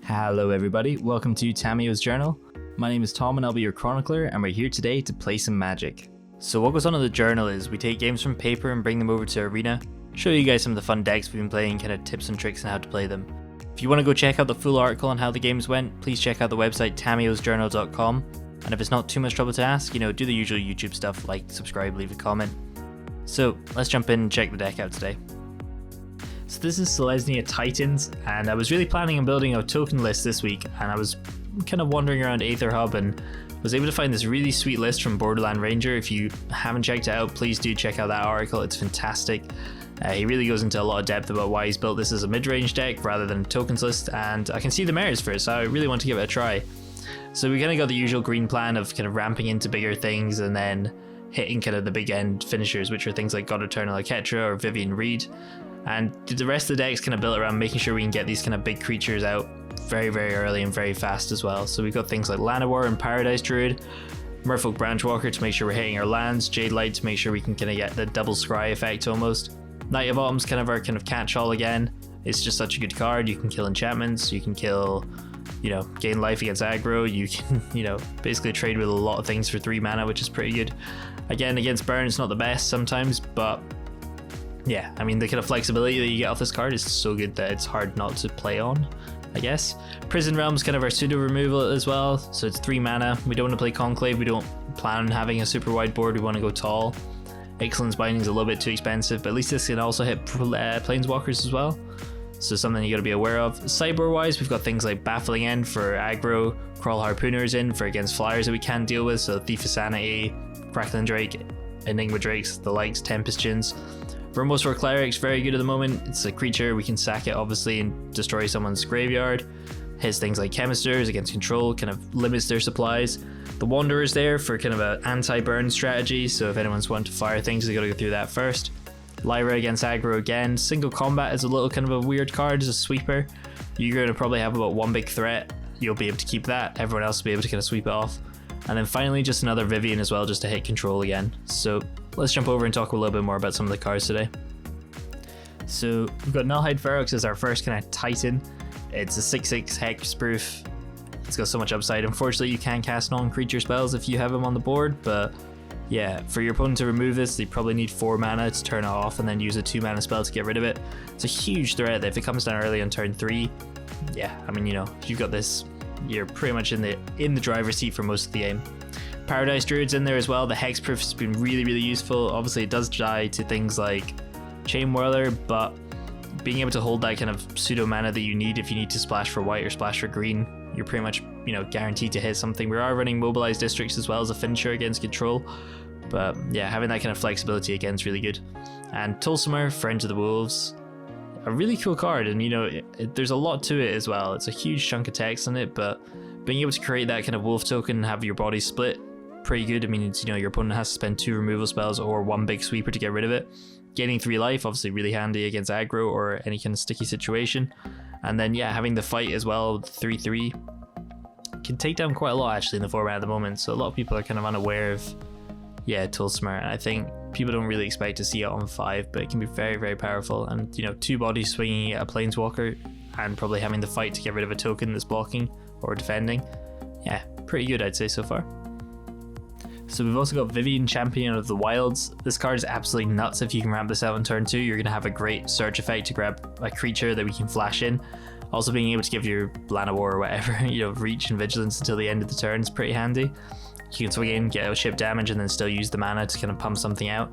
Hello everybody, welcome to Tamiyo's Journal. My name is Tom and I'll be your chronicler, and we're here today to play some Magic. So what goes on in the journal is we take games from paper and bring them over to Arena, show you guys some of the fun decks we've been playing, kind of tips and tricks on how to play them. If you want to go check out the full article on how the games went, please check out the website tamiyosjournal.com, and if it's not too much trouble to ask, do the usual YouTube stuff like subscribe, leave a comment. So let's jump in and check the deck out today. So this is Selesnya Titans, and I was really planning on building a token list this week, and I was kind of wandering around Aether Hub and was able to find this really sweet list from Borderland Ranger. If you haven't checked it out, please do check out that article, it's fantastic. He really goes into a lot of depth about why he's built this as a mid-range deck rather than a tokens list, and I can see the merits for it, so I really want to give it a try. So we kind of got the usual green plan of kind of ramping into bigger things and then hitting kind of the big end finishers, which are things like God Eternal Ketra or Vivian Reed. And the rest of the deck's kind of built around making sure we can get these kind of big creatures out very, very early and very fast as well. So we've got things like Llanowar and Paradise Druid, Merfolk Branchwalker to make sure we're hitting our lands, Jade Light to make sure we can kind of get the double scry effect almost. Knight of Autumn's kind of our kind of catch-all again. It's just such a good card. You can kill enchantments, you can kill, gain life against aggro, you can, basically trade with a lot of things for 3 mana, which is pretty good. Again, against burn, it's not the best sometimes, but yeah, the kind of flexibility that you get off this card is so good that it's hard not to play on, I guess. Prison Realm's kind of our pseudo removal as well, so it's 3 mana. We don't want to play Conclave, we don't plan on having a super wide board, we want to go tall. Excellence Binding's a little bit too expensive, but at least this can also hit Planeswalkers as well, so something you got to be aware of. Sideboard wise, we've got things like Baffling End for aggro, Crawl Harpooners in for against flyers that we can deal with, so Thief of Sanity, Crackling Drake, Enigma Drakes, the likes, Tempest Gins. Vermos for Clerics, very good at the moment. It's a creature, we can sack it obviously and destroy someone's graveyard. Hits things like Chemisters against control, kind of limits their supplies. The Wanderer's there for kind of an anti-burn strategy, so if anyone's wanting to fire things, they gotta go through that first. Lyra against aggro again. Single Combat is a little kind of a weird card as a sweeper. You're gonna probably have about one big threat, you'll be able to keep that, everyone else will be able to kind of sweep it off. And then finally just another Vivian as well, just to hit control again. So let's jump over and talk a little bit more about some of the cards today. So we've got Nullhide Ferox as our first kind of Titan. It's a 6/6 hexproof. It's got so much upside. Unfortunately, you can't cast non-creature spells if you have them on the board, but yeah, for your opponent to remove this, they probably need 4 mana to turn it off and then use a 2 mana spell to get rid of it. It's a huge threat that if it comes down early on turn 3, yeah, if you've got this, you're pretty much in the driver's seat for most of the game. Paradise Druid's in there as well. The hexproof has been really, really useful. Obviously, it does die to things like Chain Whirler, but being able to hold that kind of pseudo mana that you need if you need to splash for white or splash for green, you're pretty much, guaranteed to hit something. We are running Mobilized Districts as well as a finisher against control, but yeah, having that kind of flexibility again is really good. And Tulsimer, Friend of the Wolves, a really cool card, and there's a lot to it as well. It's a huge chunk of text on it, but being able to create that kind of wolf token and have your body split, pretty good. It's, your opponent has to spend 2 removal spells or 1 big sweeper to get rid of it. Gaining 3 life, obviously really handy against aggro or any kind of sticky situation. And then yeah, having the fight as well, 3/3 can take down quite a lot actually in the format at the moment. So a lot of people are kind of unaware of Tulsimer, and I think people don't really expect to see it on 5, but it can be very, very powerful. And 2 bodies swinging at a Planeswalker and probably having the fight to get rid of a token that's blocking or defending. Yeah, pretty good I'd say so far. So we've also got Vivian, Champion of the Wilds. This card is absolutely nuts. If you can ramp this out on turn 2, you're going to have a great search effect to grab a creature that we can flash in. Also being able to give your Llanowar or whatever, reach and vigilance until the end of the turn is pretty handy. You can swing in, get out ship damage, and then still use the mana to kind of pump something out.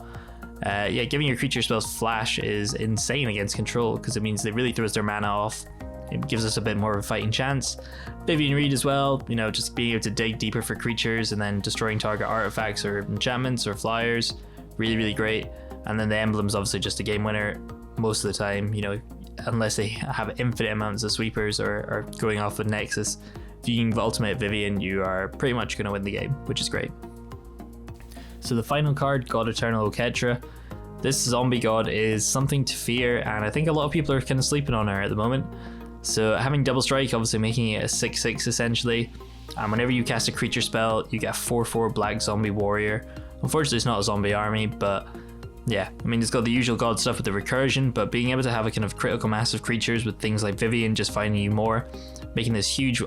Giving your creature spells flash is insane against control because it means it really throws their mana off. It gives us a bit more of a fighting chance. Vivian Reed as well, just being able to dig deeper for creatures and then destroying target artifacts or enchantments or flyers, really, really great. And then the emblem's obviously just a game winner most of the time, unless they have infinite amounts of sweepers or are going off with Nexus. If you can ultimate Vivian, you are pretty much going to win the game, which is great. So the final card, God Eternal Ketra. This zombie god is something to fear, and I think a lot of people are kind of sleeping on her at the moment. So having double strike, obviously making it a 6/6 essentially, and whenever you cast a creature spell, you get a 4/4 black zombie warrior. Unfortunately, it's not a zombie army, but Yeah, I mean, it's got the usual god stuff with the recursion, but being able to have a kind of critical mass of creatures with things like Vivian just finding you more, making this huge,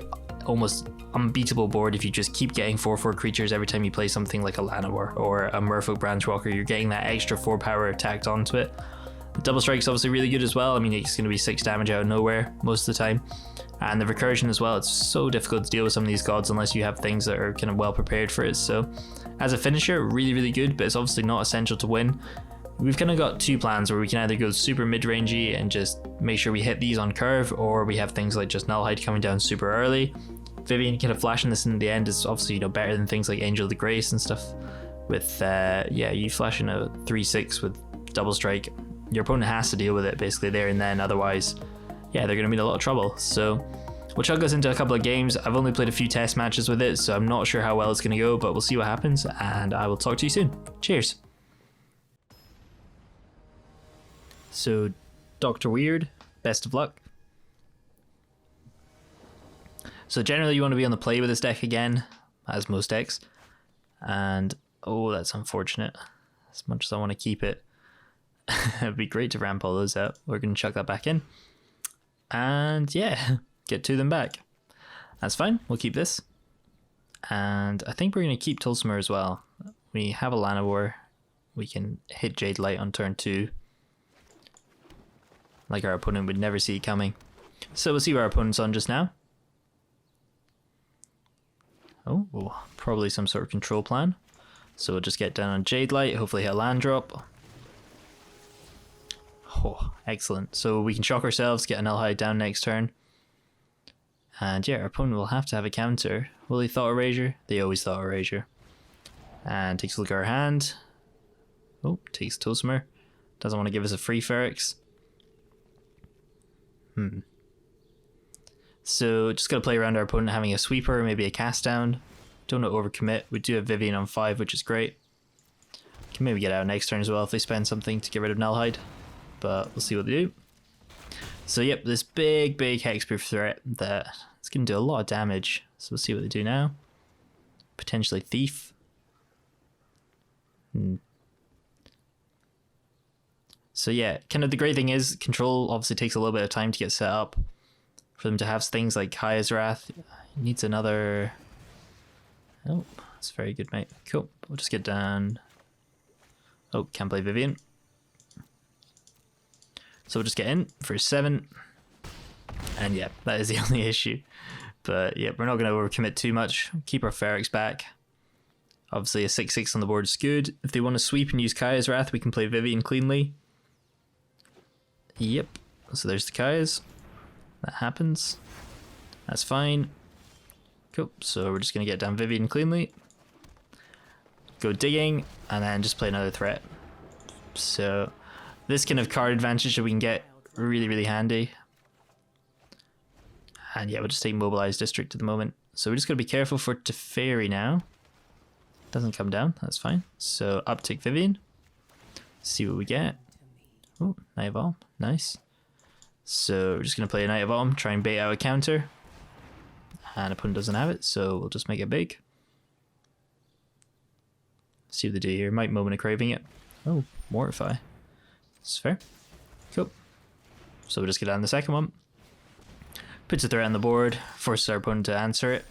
almost unbeatable board if you just keep getting 4/4 creatures every time you play something like a Llanowar or a Merfolk Branchwalker, you're getting that extra 4 power tacked onto it. The double strike's obviously really good as well. I mean, it's going to be 6 damage out of nowhere most of the time. And the recursion as well, it's so difficult to deal with some of these gods unless you have things that are kind of well prepared for it. So as a finisher, really good, but it's obviously not essential to win. We've kind of got 2 plans where we can either go super mid-rangey and just make sure we hit these on curve, or we have things like just Nullhide coming down super early. Vivian kind of flashing this in the end is obviously, you know, better than things like Angel of the Grace and stuff. With yeah, you flashing a 3/6 with double strike, your opponent has to deal with it basically there and then, otherwise yeah, they're going to be in a lot of trouble. So we'll chuck us into a couple of games. I've only played a few test matches with it, so I'm not sure how well it's going to go, but we'll see what happens, and I will talk to you soon. Cheers. So Dr. Weird, best of luck. So generally you want to be on the play with this deck again, as most decks, and oh, that's unfortunate. As much as I want to keep it, it'd be great to ramp all those out. We're going to chuck that back in, and yeah, get 2 of them back. That's fine, we'll keep this, and I think we're going to keep Tulsimur as well. We have a Llanowar, we can hit Jade Light on turn 2, like our opponent would never see coming. So we'll see what our opponent's on just now. Oh, probably some sort of control plan. So we'll just get down on Jade Light, hopefully hit a land drop. Oh, excellent. So we can shock ourselves, get an Nullhide down next turn. And yeah, our opponent will have to have a counter. Will they Thought Erasure? They always Thought Erasure. And takes a look at our hand. Oh, takes Tulsimur. Doesn't want to give us a free Ferrex. So just got to play around our opponent having a sweeper, maybe a cast down. Don't want to overcommit. We do have Vivian on 5, which is great. Can maybe get out next turn as well if they spend something to get rid of Nullhide, but we'll see what they do. So yep, this big hexproof threat that it's going to do a lot of damage. So we'll see what they do now. Potentially Thief. So yeah, kind of the great thing is control obviously takes a little bit of time to get set up. For them to have things like Kaya's Wrath, it needs another... Oh, that's very good, mate. Cool, we'll just get down... Oh, can't play Vivian. So we'll just get in for 7. And yeah, that is the only issue. But yeah, we're not going to overcommit too much. Keep our Ferrex back. Obviously a 6/6 on the board is good. If they want to sweep and use Kaya's Wrath, we can play Vivian cleanly. Yep, so there's the Kayas. That happens. That's fine. Cool, so we're just going to get down Vivian cleanly. Go digging, and then just play another threat. So this kind of card advantage that we can get really handy. And yeah, we'll just take Mobilized District at the moment. So we're just going to be careful for Teferi now. Doesn't come down, that's fine. So uptick Vivian. See what we get. Oh, Knight of Alm, nice. So we're just going to play a Knight of Alm, try and bait out a counter. And opponent doesn't have it, so we'll just make it big. See what they do here. Might Moment of Craving it. Oh, Mortify. That's fair. Cool. So we'll just get down the second one. Puts a threat on the board, forces our opponent to answer it.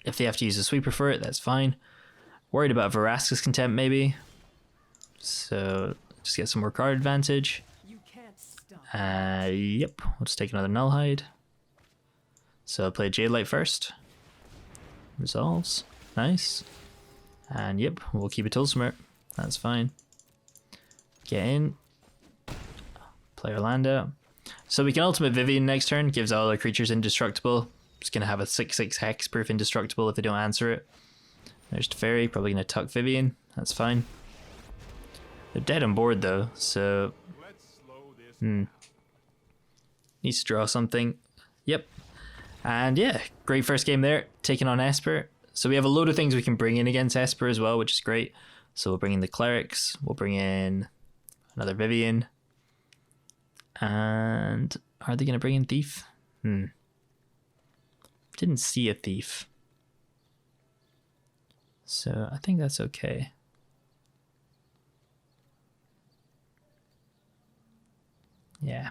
If they have to use a sweeper for it, that's fine. Worried about Vraska's Contempt maybe. So just get some more card advantage. Yep, we'll just take another Nullhide. So I'll play Jade Light first. Resolves. Nice. And yep, we'll keep a Tulsimur. That's fine. Get in. Play our land out. So we can ultimate Vivian next turn. Gives all our creatures indestructible. Just going to have a 6/6 hexproof indestructible if they don't answer it. There's Teferi. Probably going to tuck Vivian. That's fine. They're dead on board though, so... Needs to draw something. Yep. And yeah, great first game there, taking on Esper. So we have a load of things we can bring in against Esper as well, which is great. So we'll bring in the Clerics, we'll bring in another Vivian. And are they going to bring in Thief? Didn't see a Thief. So I think that's okay. Yeah.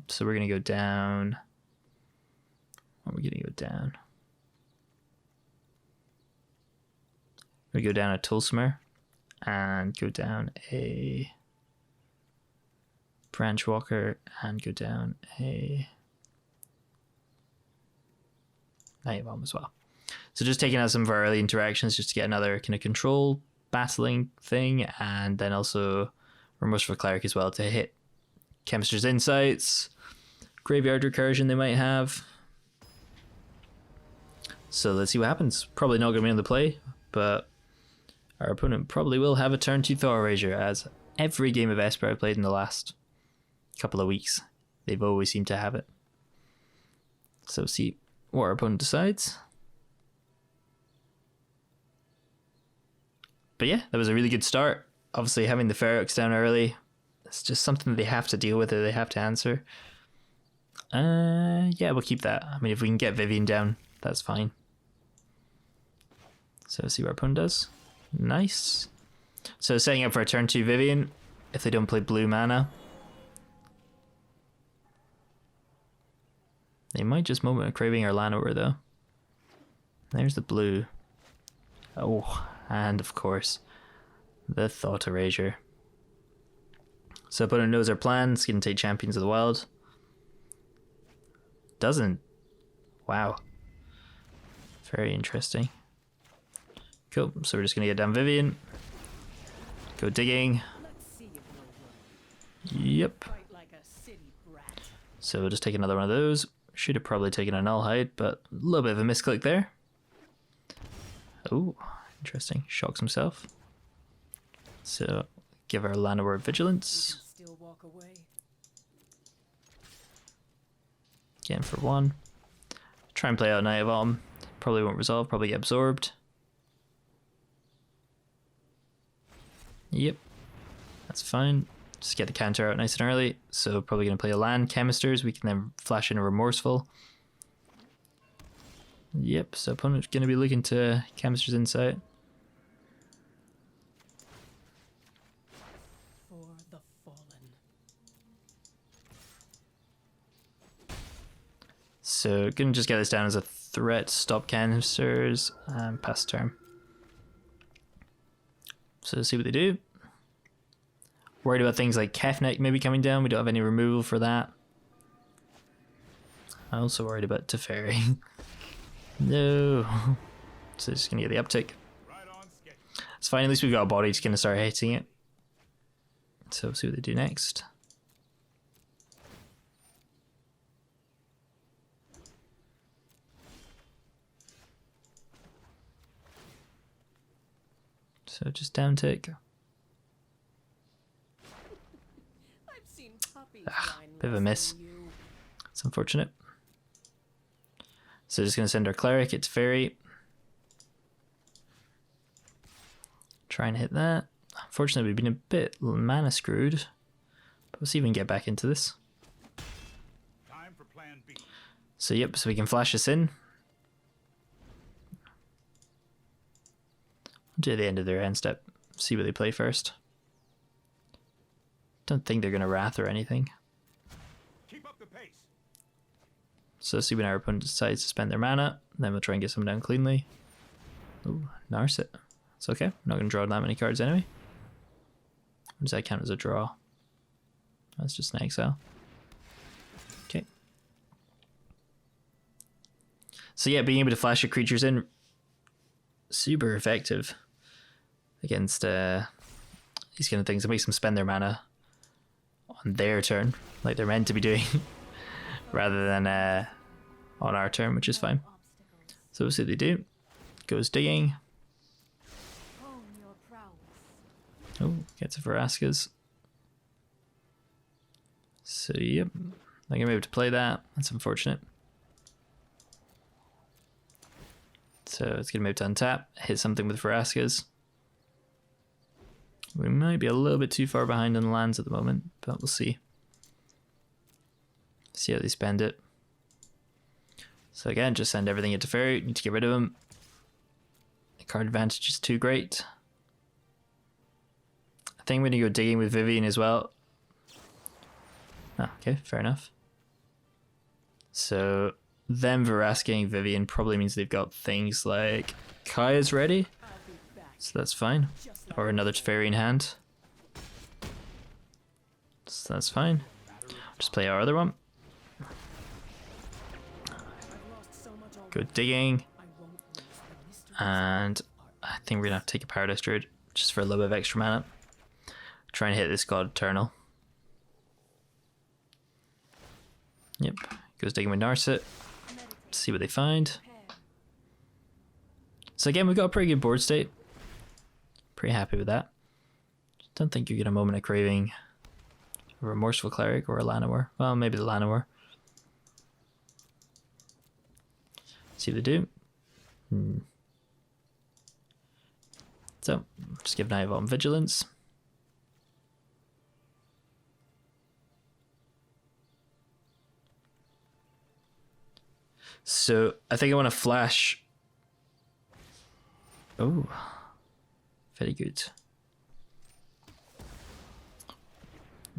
So we're going to go down. What are we going to go down? We go down a Tulsimer and go down a Branch Walker and go down a Night Bomb as well. So just taking out some of our early interactions just to get another kind of control battling thing, and then also Remorseful Cleric as well to hit Chemist's Insights, Graveyard Recursion they might have. So let's see what happens. Probably not going to be on the play, but our opponent probably will have a turn 2 Thought Erasure, as every game of Esper I've played in the last couple of weeks, they've always seemed to have it. So see what our opponent decides. But yeah, that was a really good start. Obviously having the Ferox down early, it's just something they have to deal with or they have to answer. Yeah, we'll keep that. I mean, if we can get Vivian down, that's fine. So let's see what our opponent does. Nice. So setting up for a turn 2 Vivian, if they don't play blue mana. They might just Moment of Craving or land over though. There's the blue. Oh, and of course, the Thought Erasure. So opponent knows our plan. It's going to take Champions of the Wild. Doesn't. Wow. Very interesting. Cool. So we're just going to get down Vivian. Go digging. Yep. So we'll just take another one of those. Should have probably taken a Null Hide, but a little bit of a misclick there. Oh, interesting. Shocks himself. So give our Llanowar Vigilance. Again for 1. Try and play out Night Bomb. Probably won't resolve, probably get absorbed. Yep, that's fine. Just get the counter out nice and early. So probably going to play a land Chemisters. We can then flash in a Remorseful. Yep, so opponent's going to be looking to Chemisters Insight. For the fallen. So going to just get this down as a threat. Stop Chemisters and pass turn. So let's see what they do. Worried about things like Kefnek maybe coming down. We don't have any removal for that. I'm also worried about Teferi. No. So just going to get the uptick. It's fine. At least we've got a body to kind of start hitting it. So we'll see what they do next. So just down tick. Bit of a miss. It's unfortunate. So just going to send our Cleric. It's Fairy. Try and hit that. Unfortunately, we've been a bit mana screwed. But we'll see if we can get back into this. Time for plan B. So yep, so we can flash this in. Do the end of their end step. See what they play first. Don't think they're going to Wrath or anything. Keep up the pace. So see when our opponent decides to spend their mana. Then we'll try and get some down cleanly. Ooh, Narset. It's okay. I'm not going to draw that many cards anyway. Or does that count as a draw? That's just an exile. Okay. So yeah, being able to flash your creatures in, super effective against these kind of things. It makes them spend their mana on their turn, like they're meant to be doing, rather than on our turn, which is fine. So we'll see what they do. Goes digging. Oh, gets a Veraskas. So yep, I'm gonna be able to play that. That's unfortunate. So it's gonna move to untap, hit something with Veraskas. We might be a little bit too far behind on the lands at the moment, but we'll see. See how they spend it. So again, just send everything into Fairy. Need to get rid of them. The card advantage is too great. I think we're going to go digging with Vivian as well. Ah, okay, fair enough. So them Verasking Vivian probably means they've got things like Kaya's ready, so that's fine. Or another Teferi in hand. So that's fine. Just play our other one. Go digging. And I think we're gonna have to take a Paradise Druid just for a little bit of extra mana. Try and hit this God Eternal. Yep. Goes digging with Narset. See what they find. So again, we've got a pretty good board state. Pretty happy with that. Don't think you get a Moment of Craving, a Remorseful Cleric, or a Llanowar. Well, maybe the Llanowar. See what they do. So, just give Night Vault Vigilance. So, I think I want to flash. Oh, very good.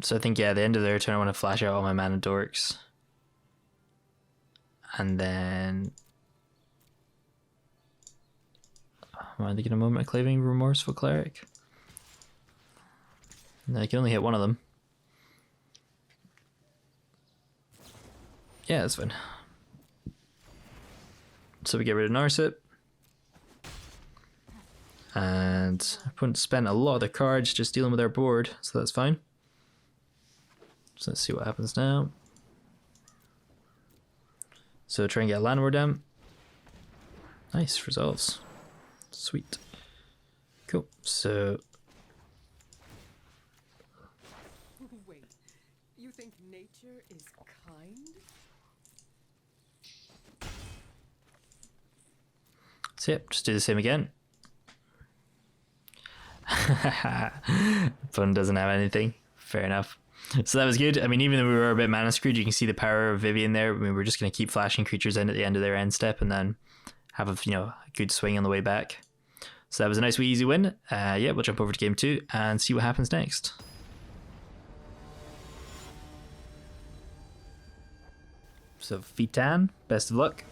So I think, yeah, at the end of their turn I want to flash out all my mana dorks. And then... Am I get a Moment of Craving, Remorseful Cleric? No, I can only hit one of them. Yeah, that's fine. So we get rid of Narset. And opponent spent a lot of their cards just dealing with our board, so that's fine. So let's see what happens now. So try and get a Llanowar down. Nice, resolves. Sweet. Cool. So Wait, you think nature is kind? so yep, just do the same again. Fun doesn't have anything. Fair enough. So that was good. I mean, even though we were a bit mana screwed, you can see the power of Vivian there. I mean, we're just going to keep flashing creatures in at the end of their end step and then have a, a good swing on the way back. So that was a nice wee easy win. Yeah, we'll jump over to game 2 and see what happens next. So Fitan, best of luck.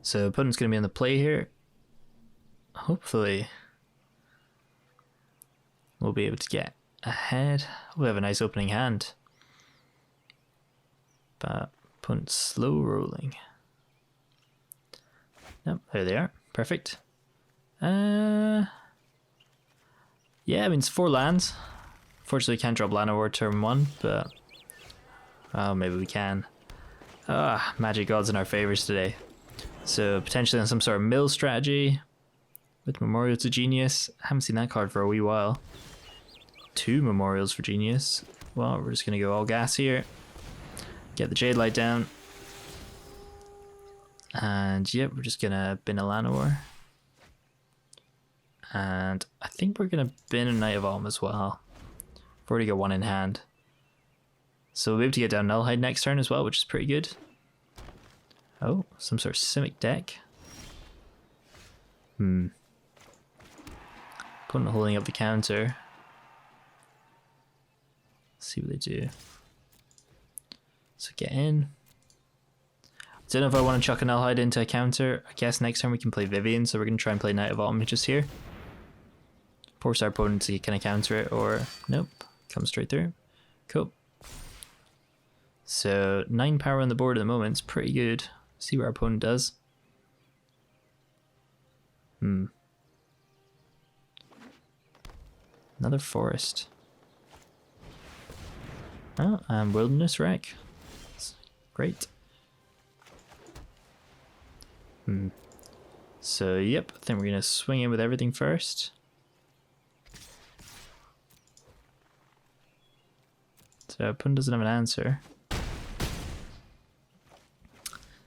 So opponent's going to be on the play here. Hopefully we'll be able to get ahead. We have a nice opening hand. But opponent's slow rolling. Yep, there they are. Perfect. Yeah, I mean, it's 4 lands. Fortunately, can't drop Llanowar turn 1, but... Oh, maybe we can. Magic God's in our favors today. So, potentially on some sort of mill strategy. With Memorial to Genius. I haven't seen that card for a wee while. 2 Memorials for Genius. Well, we're just going to go all gas here. Get the Jade Light down. And yep, we're just gonna bin a Llanowar. And I think we're gonna bin a Knight of Alm as well. We've already got 1 in hand. So we'll be able to get down Nullhide next turn as well, which is pretty good. Oh, some sort of Simic deck. Opponent holding up the counter. Let's see what they do. So get in. Don't know if I want to chuck an Nullhide into a counter. I guess next time we can play Vivian, so we're going to try and play Knight of Alm just here. Force our opponent to kind of counter it, or nope, come straight through. Cool. So 9 power on the board at the moment. It's pretty good. See what our opponent does. Another forest. Oh, and Wilderness Wreck. That's great. So, yep, I think we're going to swing in with everything first. So, opponent doesn't have an answer.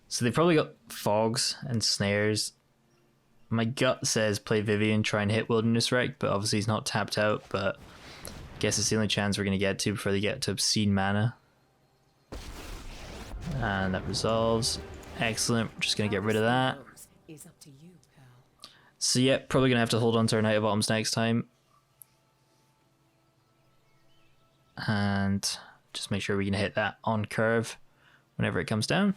So, they've probably got fogs and snares. My gut says play Vivian, try and hit Wilderness Wreck, but obviously he's not tapped out, but I guess it's the only chance we're going to get to before they get to Obscene Mana. And that resolves. Excellent, we're just going to get rid of that. So yeah, probably going to have to hold on to our Knight of Alms next time. and just make sure we can hit that on curve whenever it comes down.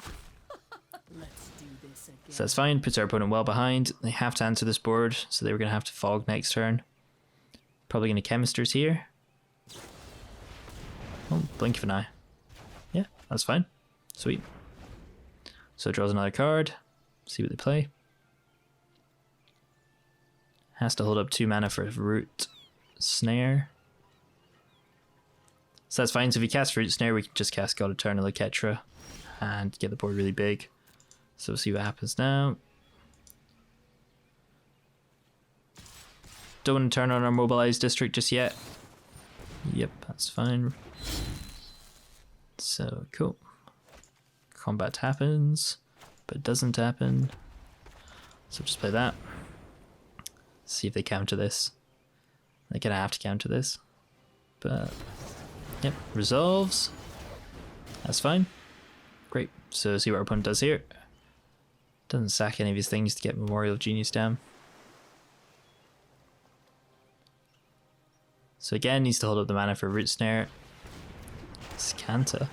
Let's do this again. So that's fine, puts our opponent well behind. They have to answer this board, so they were going to have to fog next turn. Probably going to chemisters here. Oh, blink of an eye. Yeah, that's fine. Sweet. So it draws another card. See what they play. Has to hold up 2 mana for Root Snare. So that's fine. So if you cast Root Snare, we can just cast God Eternal or Ketra and get the board really big. So we'll see what happens now. Don't want to turn on our mobilized district just yet. Yep, that's fine. So cool. Combat happens, but it doesn't happen. So just play that. See if they counter this. They're gonna have to counter this. But yep, resolves. That's fine. Great. So see what our opponent does here. Doesn't sack any of his things to get Memorial of Genius down. So again, needs to hold up the mana for Root Snare. Scanta.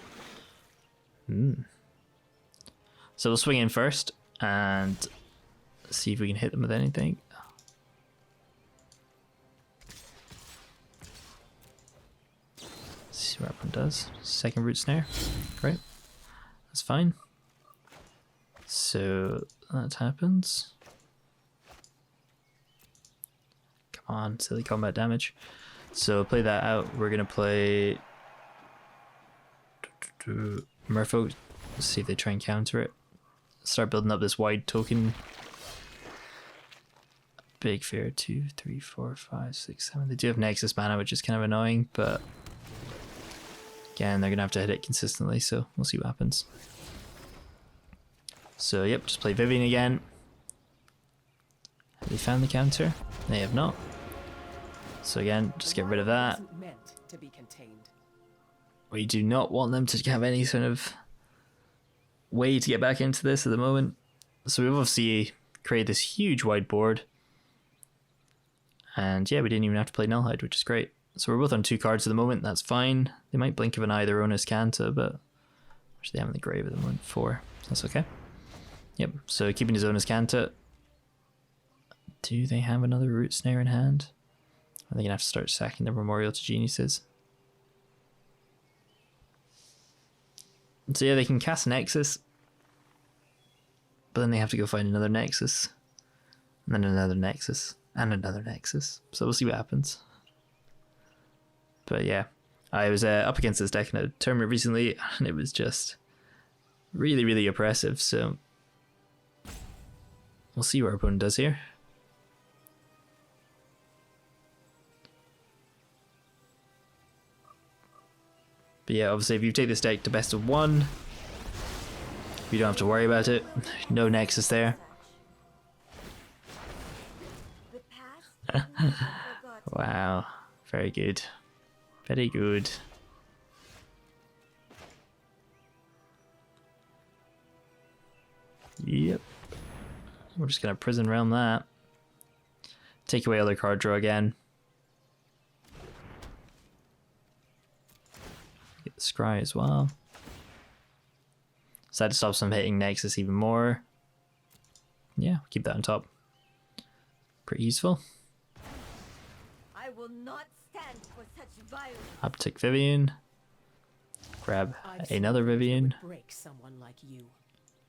So we'll swing in first and see if we can hit them with anything. See what everyone does. Second Root Snare. Great. That's fine. So that happens. Come on, silly combat damage. So play that out. We're gonna play Merfolk. See if they try and counter it. Start building up this wide token. Big Fear 2, 3, 4, 5, 6, 7. They do have Nexus mana, which is kind of annoying, but again, they're gonna have to hit it consistently, so we'll see what happens. So yep, just play Vivian again. Have they found the counter? They have not. So again, just get rid of that. Wasn't meant to be contained. We do not want them to have any sort of way to get back into this at the moment. So we've obviously created this huge wide board. And yeah, we didn't even have to play Nullhide, which is great. So we're both on 2 cards at the moment, that's fine. They might blink of an eye their own as Canta, but which they have in the grave at the moment, 4. So that's okay. Yep, so keeping his own as Canta. Do they have another Root Snare in hand? Are they gonna have to start sacking their Memorial to Geniuses? So yeah, they can cast Nexus, but then they have to go find another Nexus, and then another Nexus, and another Nexus. So we'll see what happens. But yeah, I was up against this deck in a tournament recently, and it was just really, really oppressive. So we'll see what our opponent does here. But yeah, obviously if you take this deck to best of 1, you don't have to worry about it. No Nexus there. Wow, very good. Very good. Yep. We're just gonna Prison Realm that. Take away other card draw again. Get the Scry as well. So that stops them hitting Nexus even more. Yeah, keep that on top. Pretty useful. I will not stand for such violence. Uptick Vivian. Grab another Vivian. Break someone like you.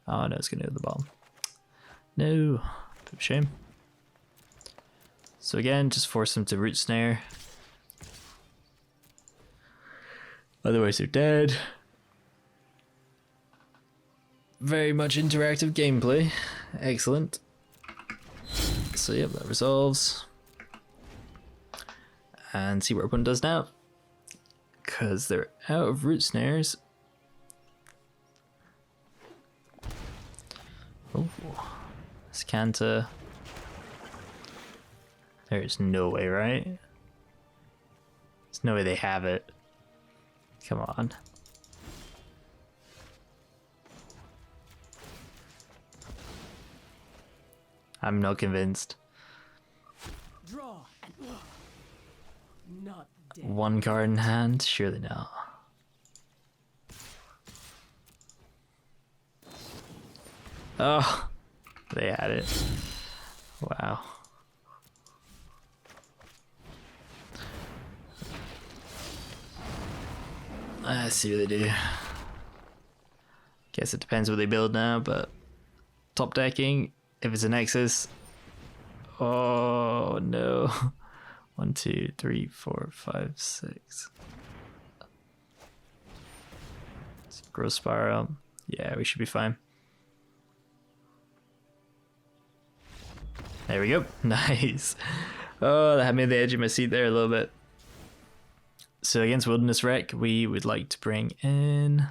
Oh no, it's gonna go to the bottom. No, bit of shame. So again, just force them to Root Snare. Otherwise they're dead. Very much interactive gameplay. Excellent. So yep, that resolves. And see what our opponent does now. Because they're out of Root Snares. Oh, Scanta. There's no way, right? There's no way they have it. Come on. I'm not convinced. Draw and not dead. One card in hand? Surely not. Oh, they had it. Wow. I see what they do. Guess it depends what they build now, but top decking, if it's a Nexus. Oh no. 1, 2, 3, 4, 5, 6. Growth Spiral. Yeah, we should be fine. There we go. Nice. Oh, that had me at the edge of my seat there a little bit. So against Wilderness Wreck, we would like to bring in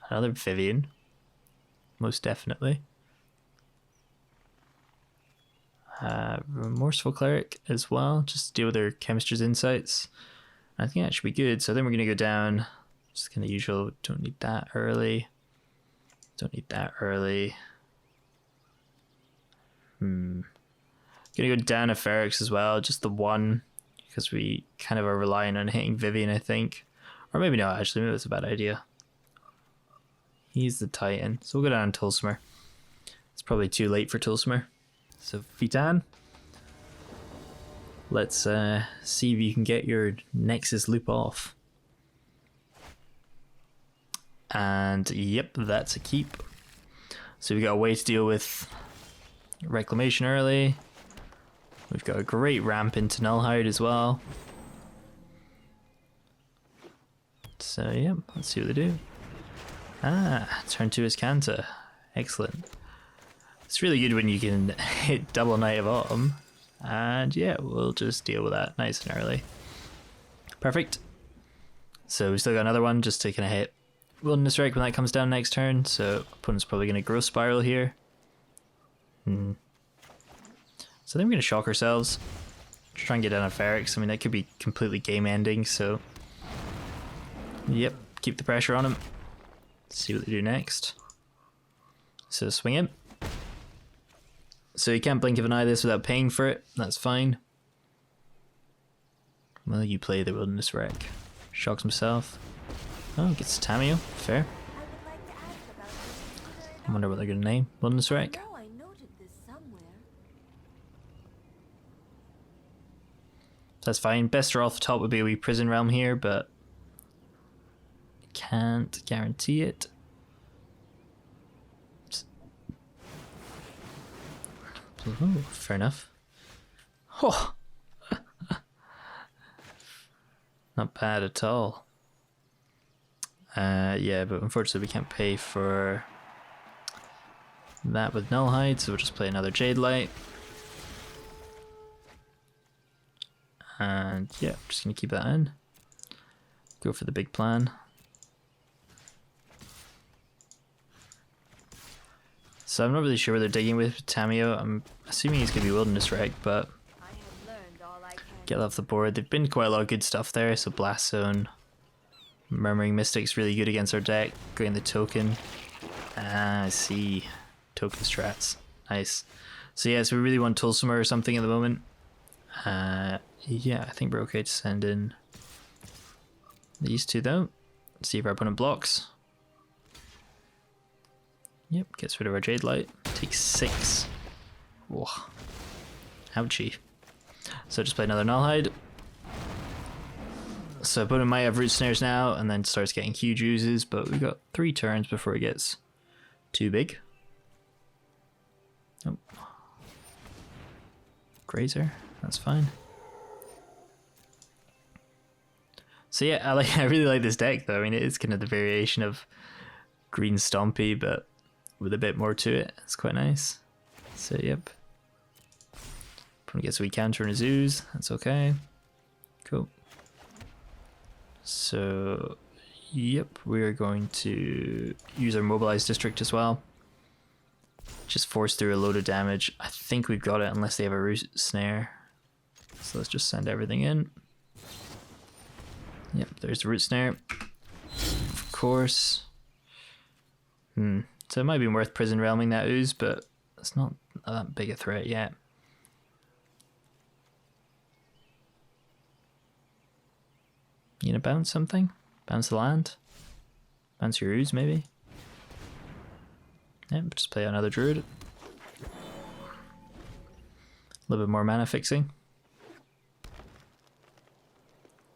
another Vivian, most definitely. Remorseful Cleric as well, just to deal with their Chemistry's Insights. I think that should be good. So then we're going to go down, just kind of usual, don't need that early. Don't need that early. Gonna go down a Ferrex as well, just the one, because we kind of are relying on hitting Vivian, I think. Or maybe not, actually, maybe that's a bad idea. He's the Titan, so we'll go down Tulsimer. It's probably too late for Tulsimer. So Fitan, let's see if you can get your Nexus loop off. And yep, that's a keep. So we got a way to deal with Reclamation early. We've got a great ramp into Nullhide as well. So yep, let's see what they do. Ah, turn 2 is Kanta. Excellent. It's really good when you can hit double Knight of Autumn. And yeah, we'll just deal with that nice and early. Perfect. So we still got another one just to kind of hit Wilderness Wreck when that comes down next turn. So opponent's probably going to Growth Spiral here. So then we're going to shock ourselves. Try and get down a Ferrex. I mean, that could be completely game ending. So yep, keep the pressure on him. See what they do next. So swing him. So you can't blink of an eye this without paying for it. That's fine. Well, you play the Wilderness Wreck. Shocks himself. Oh, gets Tamiyo. Fair. I would like to ask about this. I wonder what they're going to name. Wilderness Wreck. No, I noted this somewhere. That's fine. Best draw off the top would be a wee Prison Realm here, but can't guarantee it. Oh, fair enough. Oh. Not bad at all. Yeah, but unfortunately we can't pay for that with Nullhide, so we'll just play another Jade Light. And yeah, just gonna keep that in. Go for the big plan. So I'm not really sure where they're digging with Tamiyo. I'm assuming he's going to be Wilderness Wreck, but I have learned all I can. get off the board. They've been quite a lot of good stuff there. So Blast Zone, Murmuring Mystic's really good against our deck. Going the token. Ah, I see. Token strats. Nice. So yeah, so we really want Tulsimer or something at the moment. Yeah, I think we're okay to send in these two though. See if our opponent blocks. Yep, gets rid of our Jade Light. Takes 6. Whoa. Ouchie. So just play another Nullhide. So opponent might have Root Snares now and then starts getting huge oozes, but we've got 3 turns before it gets too big. Oh. Grazer, that's fine. So yeah, I really like this deck though. I mean, it is kind of the variation of Green Stompy, but with a bit more to it. It's quite nice. So yep. Opponent gets a wee counter and his ooze. That's okay. Cool. So yep, we're going to use our Mobilized District as well. Just force through a load of damage. I think we've got it unless they have a Root Snare. So let's just send everything in. Yep, there's the Root Snare. Of course. So it might be worth Prison Realming that ooze, but it's not that big a threat yet. You gonna bounce something? Bounce the land? Bounce your ooze, maybe? Yep, just play another druid. A little bit more mana fixing.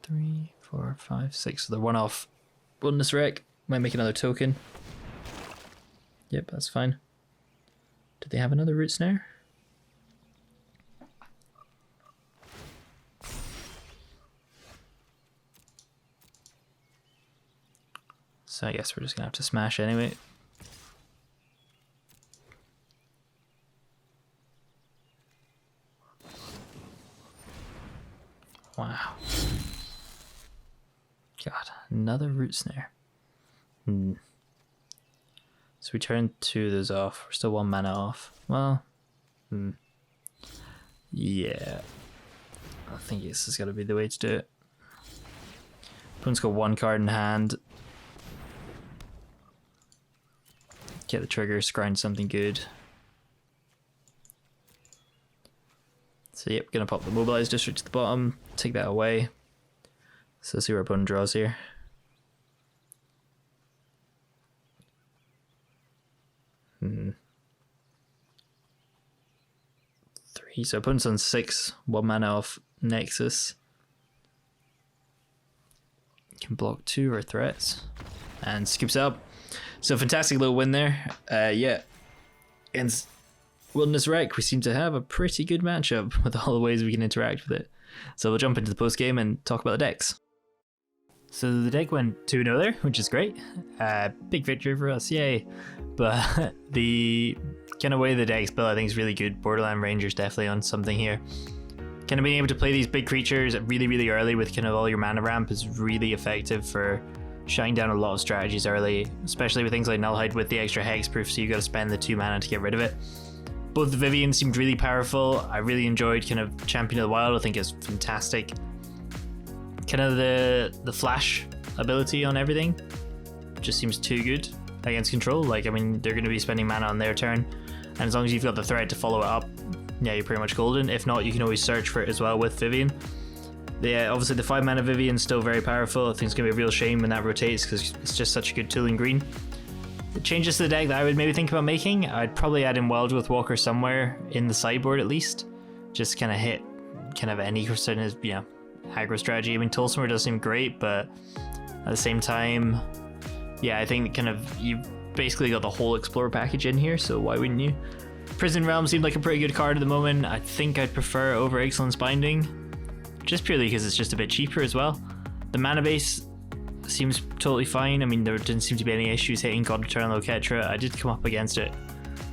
3, 4, 5, 6. So they're one off Wilderness Wreck. Might make another token. Yep, that's fine. Do they have another root snare? So I guess we're just gonna have to smash anyway. Wow. God, another root snare. So we turn 2 of those off. We're still 1 mana off. Well, yeah. I think this has got to be the way to do it. Opponent's got 1 card in hand. Get the trigger, grind something good. So yep, gonna pop the Mobilize District to the bottom, take that away. So see where opponent draws here. Three, so opponent's on 6, 1 mana off Nexus. Can block 2 or threats. And skips up. So fantastic little win there. Yeah. Against Wilderness Wreck, we seem to have a pretty good matchup with all the ways we can interact with it. So we'll jump into the post game and talk about the decks. So the deck went 2-0 there, which is great. Big victory for us, yay. But the kind of way the deck's built, I think is really good. Borderland Ranger's definitely on something here. Kind of being able to play these big creatures really, really early with kind of all your mana ramp is really effective for shutting down a lot of strategies early, especially with things like Nullhide with the extra hexproof, so you got to spend the 2 mana to get rid of it. Both the Vivian seemed really powerful. I really enjoyed kind of Champion of the Wild. I think it's fantastic. Kind of the flash ability on everything just seems too good against control. Like, I mean, they're going to be spending mana on their turn, and as long as you've got the threat to follow it up, yeah, you're pretty much golden. If not, you can always search for it as well with Vivian. Yeah, obviously the 5 mana Vivian's still very powerful. I think it's going to be a real shame when that rotates because it's just such a good tool in green. The changes to the deck that I would maybe think about making, I'd probably add in Wild with Walker somewhere in the sideboard at least. Just kind of hit kind of any percent of, you know, aggro strategy. I mean, Tulsimur does seem great, but at the same time, yeah, I think kind of you've basically got the whole Explorer package in here, so why wouldn't you? Prison Realm seemed like a pretty good card at the moment. I think I'd prefer over Excellence Binding, just purely because it's just a bit cheaper as well. The mana base seems totally fine. I mean, there didn't seem to be any issues hitting God Eternal Ketra. I did come up against it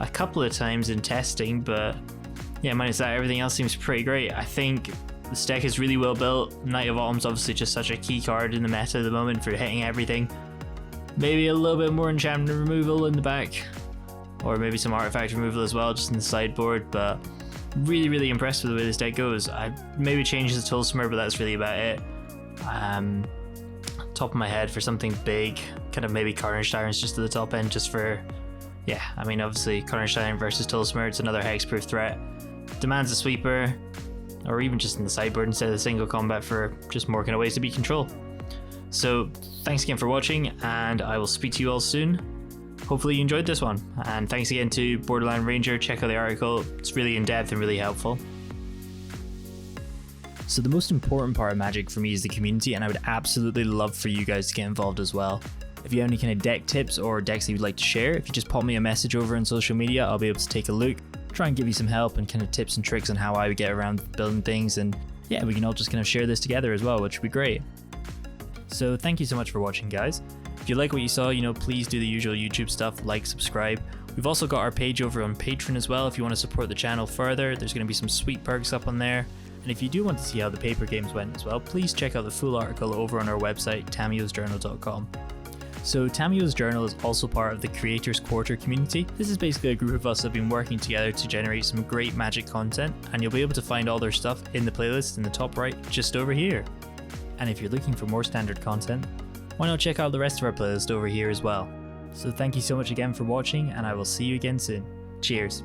a couple of times in testing, but yeah, minus that, everything else seems pretty great. I think this deck is really well built. Knight of Autumn's obviously just such a key card in the meta at the moment for hitting everything. Maybe a little bit more enchantment removal in the back, or maybe some artifact removal as well, just in the sideboard, but really, really impressed with the way this deck goes. I maybe change the Tulsimur, but that's really about it. Top of my head for something big, kind of maybe Carnage Tyrants just to the top end, just for, yeah, I mean, obviously Carnage Tyrant versus Tulsimur, it's another hexproof threat. Demands a sweeper, or even just in the sideboard instead of the single combat for just more kind of ways to beat control. So thanks again for watching, and I will speak to you all soon. Hopefully you enjoyed this one, and thanks again to Borderland Ranger. Check out the article, it's really in-depth and really helpful. So the most important part of Magic for me is the community, and I would absolutely love for you guys to get involved as well. If you have any kind of deck tips or decks that you'd like to share, if you just pop me a message over on social media, I'll be able to take a look, try and give you some help and kind of tips and tricks on how I would get around building things, and yeah, we can all just kind of share this together as well, which would be great. So thank you so much for watching, guys. If you like what you saw, you know, please do the usual YouTube stuff, like, subscribe. We've also got our page over on Patreon as well if you want to support the channel further. There's going to be some sweet perks up on there. And if you do want to see how the paper games went as well, please check out the full article over on our website, tamiyosjournal.com. So Tamiyo's Journal is also part of the Creators Quarter community. This is basically a group of us that have been working together to generate some great Magic content, and you'll be able to find all their stuff in the playlist in the top right, just over here. And if you're looking for more standard content, why not check out the rest of our playlist over here as well. So thank you so much again for watching, and I will see you again soon. Cheers.